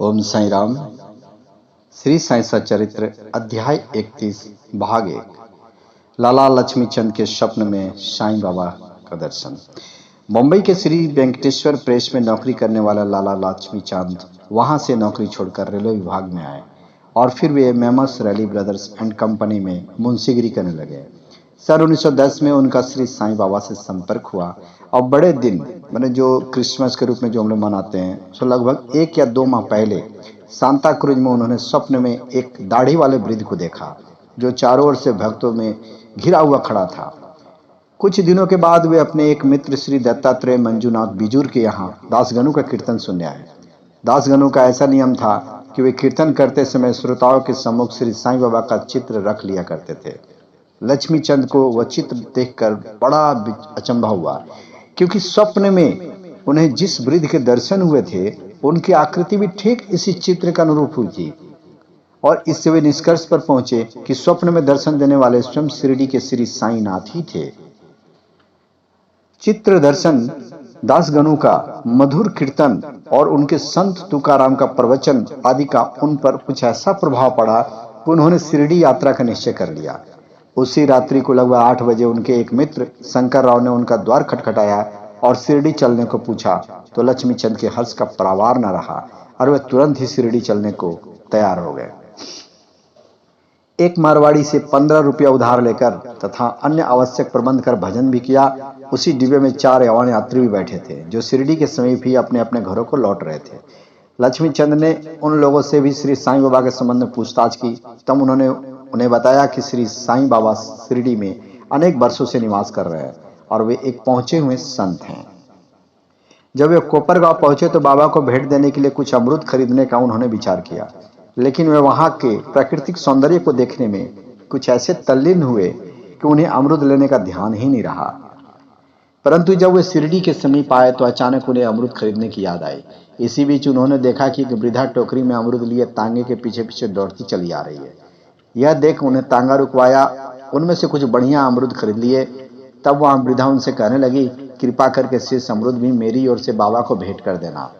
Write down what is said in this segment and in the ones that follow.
ओम साई राम। श्री साई सच्चरित्र अध्याय 31 भाग 1। लाला लक्ष्मी चंद के स्वप्न में साईं बाबा का दर्शन। मुंबई के श्री वेंकटेश्वर प्रेस में नौकरी करने वाला लाला लक्ष्मी चंद वहां से नौकरी छोड़कर रेलवे विभाग में आए और फिर वे मेमस रैली ब्रदर्स एंड कंपनी में मुंशीगिरी करने लगे। सन 1910 में उनका श्री साईं बाबा से संपर्क हुआ और बड़े दिन मैंने जो क्रिसमस के रूप में जो हम लोग मनाते हैं, सो लगभग 1 या 2 माह पहले सांता क्रूज में उन्होंने स्वप्न में एक दाढ़ी वाले वृद्ध को देखा जो चारों ओर से भक्तों में घिरा हुआ खड़ा था। कुछ दिनों के बाद वे अपने एक मित्र श्री दत्तात्रेय मंजूनाथ बिजूर के यहाँ दासगणु का कीर्तन सुनने आए। दासगणु का ऐसा नियम था कि वे कीर्तन करते समय श्रोताओं के सम्मुख श्री साईं बाबा का चित्र रख लिया करते थे। लक्ष्मी चंद को वह चित्र देखकर बड़ा अचंभा हुआ, क्योंकि स्वप्न में उन्हें जिस वृद्ध के दर्शन हुए थे उनकी आकृति भी ठीक इसी चित्र का अनुरूप हुई थी और इससे वे निष्कर्ष पर पहुंचे कि स्वप्न में दर्शन देने वाले स्वयं शिरडी के श्री साईनाथ ही थे। चित्र दर्शन, दासगणु का मधुर कीर्तन और उनके संत तुकाराम का प्रवचन आदि का उन पर कुछ ऐसा प्रभाव पड़ा कि उन्होंने शिरडी यात्रा का निश्चय कर लिया। उसी रात्रि को लगभग 8 बजे उनके एक मित्र शंकर राव ने उनका द्वार खटखटाया और शिरडी चलने को पूछा तो लक्ष्मी चंद के हर्ष का पारावार न रहा और वे तुरंत ही शिरडी चलने को तैयार हो गए। एक मारवाड़ी से 15 रुपया उधार लेकर तथा अन्य आवश्यक प्रबंध कर भजन भी किया। उसी डिब्बे में 4 यवान यात्री भी बैठे थे जो शिरडी के समीप ही अपने अपने घरों को लौट रहे थे। लक्ष्मी चंद ने उन लोगों से भी श्री साईं बाबा के संबंध में पूछताछ की। तब उन्होंने उन्हें बताया कि श्री साईं बाबा शिरडी में अनेक वर्षों से निवास कर रहे हैं और वे एक पहुंचे हुए संत हैं। जब वे कोपरगांव पहुंचे तो बाबा को भेंट देने के लिए कुछ अमृत खरीदने का उन्होंने विचार किया, लेकिन वे वहां के प्राकृतिक सौंदर्य को देखने में कुछ ऐसे तल्लीन हुए कि उन्हें अमृत लेने का ध्यान ही नहीं रहा। परंतु जब वे शिरडी के समीप आए तो अचानक उन्हें अमृत खरीदने की याद आई। इसी बीच उन्होंने देखा कि एक वृद्धा टोकरी में अमृत लिए तांगे के पीछे पीछे दौड़ती चली आ रही है। यह देख उन्हें तांगा रुकवाया, उनमें से कुछ बढ़िया अमृत खरीद लिए। तब वहां वृद्धा उनसे कहने लगी, कृपा करके शेष अमृत भी मेरी ओर से बाबा को भेंट कर देना।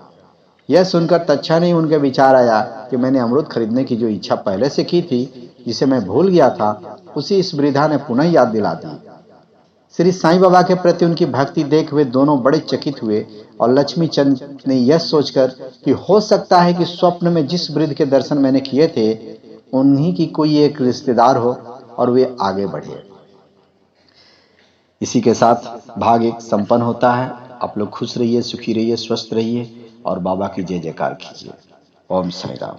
यह सुनकर तत्क्षण ही उनके विचार आया कि मैंने अमृत खरीदने की जो इच्छा पहले से की थी, जिसे मैं भूल गया था, उसी इस वृद्धा ने पुनः याद दिला दी। श्री साईं बाबा के प्रति उनकी भक्ति देख हुए दोनों बड़े चकित हुए और लक्ष्मी चंद ने यह सोचकर कि हो सकता है कि स्वप्न में जिस वृद्ध के दर्शन मैंने किए थे उन्हीं की कोई एक रिश्तेदार हो और वे आगे बढ़े। इसी के साथ भाग 1 संपन्न होता है। आप लोग खुश रहिए, सुखी रहिए, स्वस्थ रहिए और बाबा की जय जयकार कीजिए। ओम साई राम।